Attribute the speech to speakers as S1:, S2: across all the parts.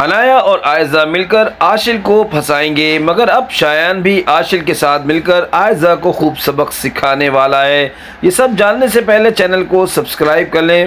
S1: عنایا اور عائزہ مل کر عاشر کو پھنسائیں گے، مگر اب شایان بھی عاشر کے ساتھ مل کر عائزہ کو خوب سبق سکھانے والا ہے۔ یہ سب جاننے سے پہلے چینل کو سبسکرائب کر لیں۔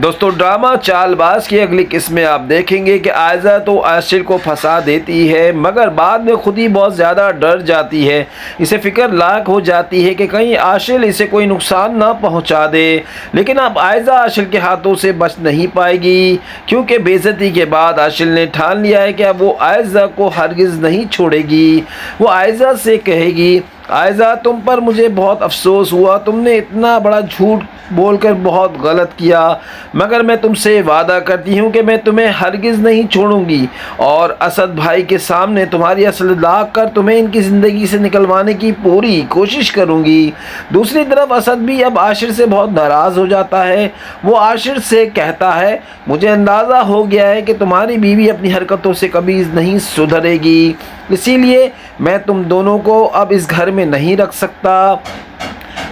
S1: دوستو، ڈرامہ چال باز کی اگلی قسم میں آپ دیکھیں گے کہ عائزہ تو عاشر کو پھنسا دیتی ہے، مگر بعد میں خود ہی بہت زیادہ ڈر جاتی ہے۔ اسے فکر لاحق ہو جاتی ہے کہ کہیں عاشر اسے کوئی نقصان نہ پہنچا دے، لیکن اب عائزہ عاشر کے ہاتھوں سے بچ نہیں پائے گی، کیونکہ بے عزتی کے بعد عاشر نے ٹھان لیا ہے کہ اب وہ عائزہ کو ہرگز نہیں چھوڑے گی۔ وہ عائزہ سے کہے گی، عائزہ تم پر مجھے بہت افسوس ہوا، تم نے اتنا بڑا جھوٹ بول کر بہت غلط کیا، مگر میں تم سے وعدہ کرتی ہوں کہ میں تمہیں ہرگز نہیں چھوڑوں گی اور اسد بھائی کے سامنے تمہاری اصل لا کر تمہیں ان کی زندگی سے نکلوانے کی پوری کوشش کروں گی۔ دوسری طرف اسد بھی اب عاشر سے بہت ناراض ہو جاتا ہے۔ وہ عاشر سے کہتا ہے، مجھے اندازہ ہو گیا ہے کہ تمہاری بیوی اپنی حرکتوں سے کبھی نہیں سدھرے گی، اسی لیے میں تم دونوں کو اب اس گھر میں نہیں رکھ سکتا۔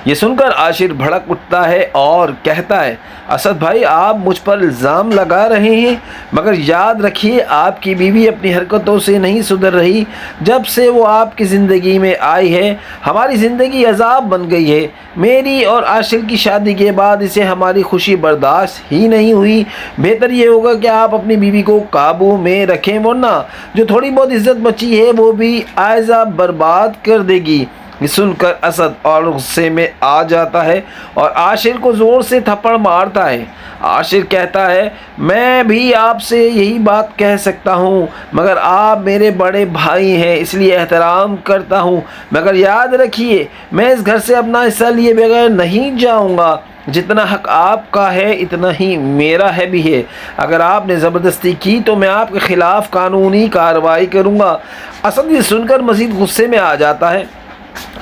S1: یہ سن کر عاشر بھڑک اٹھتا ہے اور کہتا ہے، اسد بھائی آپ مجھ پر الزام لگا رہے ہیں، مگر یاد رکھیے آپ کی بیوی اپنی حرکتوں سے نہیں سدھر رہی۔ جب سے وہ آپ کی زندگی میں آئی ہے ہماری زندگی عذاب بن گئی ہے۔ میری اور عاشر کی شادی کے بعد اسے ہماری خوشی برداشت ہی نہیں ہوئی۔ بہتر یہ ہوگا کہ آپ اپنی بیوی کو قابو میں رکھیں، ورنہ جو تھوڑی بہت عزت بچی ہے وہ بھی عائزہ برباد کر دے گی۔ یہ سن کر اسد اور غصے میں آ جاتا ہے اور عاشر کو زور سے تھپڑ مارتا ہے۔ عاشر کہتا ہے، میں بھی آپ سے یہی بات کہہ سکتا ہوں، مگر آپ میرے بڑے بھائی ہیں اس لیے احترام کرتا ہوں، مگر یاد رکھیے میں اس گھر سے اپنا حصہ لیے بغیر نہیں جاؤں گا۔ جتنا حق آپ کا ہے اتنا ہی میرا ہے بھی ہے۔ اگر آپ نے زبردستی کی تو میں آپ کے خلاف قانونی کارروائی کروں گا۔ اسد یہ سن کر مزید غصے میں آ جاتا ہے۔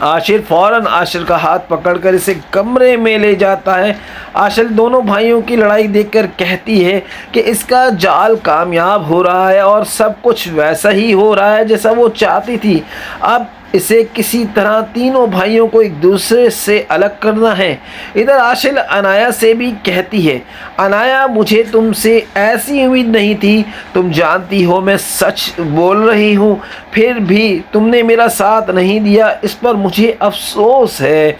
S1: عاشر فوراً عاشر کا ہاتھ پکڑ کر اسے کمرے میں لے جاتا ہے۔ عاشر دونوں بھائیوں کی لڑائی دیکھ کر کہتی ہے کہ اس کا جال کامیاب ہو رہا ہے اور سب کچھ ویسا ہی ہو رہا ہے جیسا وہ چاہتی تھی۔ اب اسے کسی طرح تینوں بھائیوں کو ایک دوسرے سے الگ کرنا ہے۔ ادھر عاشر عنایا سے بھی کہتی ہے، عنایا مجھے تم سے ایسی امید نہیں تھی، تم جانتی ہو میں سچ بول رہی ہوں، پھر بھی تم نے میرا ساتھ نہیں دیا، اس پر مجھے افسوس ہے۔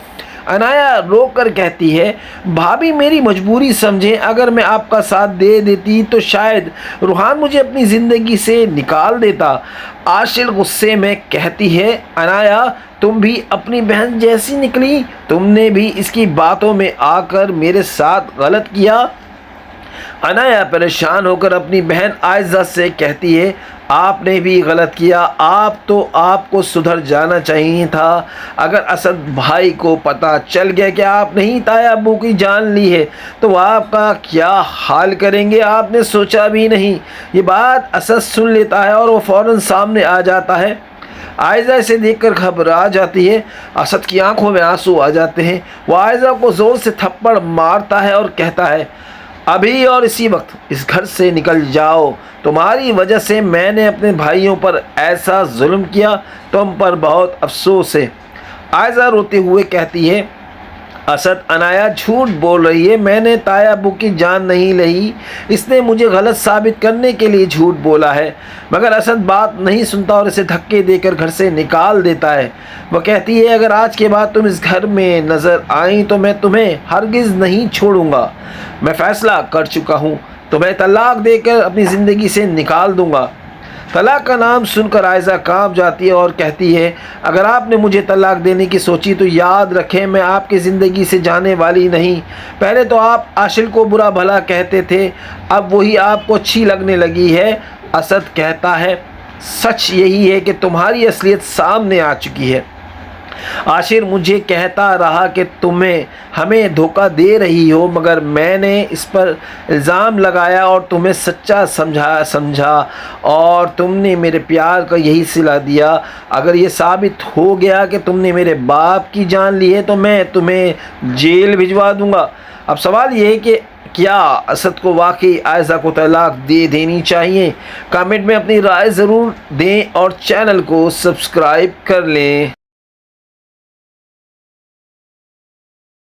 S1: عنایا رو کر کہتی ہے، بھابھی میری مجبوری سمجھیں، اگر میں آپ کا ساتھ دے دیتی تو شاید روحان مجھے اپنی زندگی سے نکال دیتا۔ عاشر غصے میں کہتی ہے، عنایا تم بھی اپنی بہن جیسی نکلی، تم نے بھی اس کی باتوں میں آ کر میرے ساتھ غلط کیا۔ عنایا پریشان ہو کر اپنی بہن عائزہ سے کہتی ہے، آپ نے بھی غلط کیا، آپ کو سدھر جانا چاہیے تھا۔ اگر اسد بھائی کو پتہ چل گیا کہ آپ نے ہی تایا ابو کی جان لی ہے تو وہ آپ کا کیا حال کریں گے، آپ نے سوچا بھی نہیں۔ یہ بات اسد سن لیتا ہے اور وہ فوراً سامنے آ جاتا ہے۔ عائزہ اسے دیکھ کر گھبرا جاتی ہے۔ اسد کی آنکھوں میں آنسو آ جاتے ہیں۔ وہ عائزہ کو زور سے تھپڑ مارتا ہے اور کہتا ہے، ابھی اور اسی وقت اس گھر سے نکل جاؤ، تمہاری وجہ سے میں نے اپنے بھائیوں پر ایسا ظلم کیا، تم پر بہت افسوس ہے۔ عائزہ روتے ہوئے کہتی ہے، اسد عنایا جھوٹ بول رہی ہے، میں نے تایا ابو کی جان نہیں لی، اس نے مجھے غلط ثابت کرنے کے لیے جھوٹ بولا ہے۔ مگر اسد بات نہیں سنتا اور اسے دھکے دے کر گھر سے نکال دیتا ہے۔ وہ کہتی ہے، اگر آج کے بعد تم اس گھر میں نظر آئیں تو میں تمہیں ہرگز نہیں چھوڑوں گا، میں فیصلہ کر چکا ہوں، تمہیں طلاق دے کر اپنی زندگی سے نکال دوں گا۔ طلاق کا نام سن کر عائزہ کانپ جاتی ہے اور کہتی ہے، اگر آپ نے مجھے طلاق دینے کی سوچی تو یاد رکھیں میں آپ کی زندگی سے جانے والی نہیں۔ پہلے تو آپ عاشر کو برا بھلا کہتے تھے، اب وہی آپ کو اچھی لگنے لگی ہے۔ اسد کہتا ہے، سچ یہی ہے کہ تمہاری اصلیت سامنے آ چکی ہے۔ عاشر مجھے کہتا رہا کہ ہمیں دھوکہ دے رہی ہو، مگر میں نے اس پر الزام لگایا اور تمہیں سچا سمجھا اور تم نے میرے پیار کا یہی صلہ دیا۔ اگر یہ ثابت ہو گیا کہ تم نے میرے باپ کی جان لی ہے تو میں تمہیں جیل بھجوا دوں گا۔ اب سوال یہ ہے کہ کیا اسد کو واقعی عائزہ کو طلاق دے دینی چاہیے؟ کامنٹ میں اپنی رائے ضرور دیں اور چینل کو سبسکرائب کر لیں۔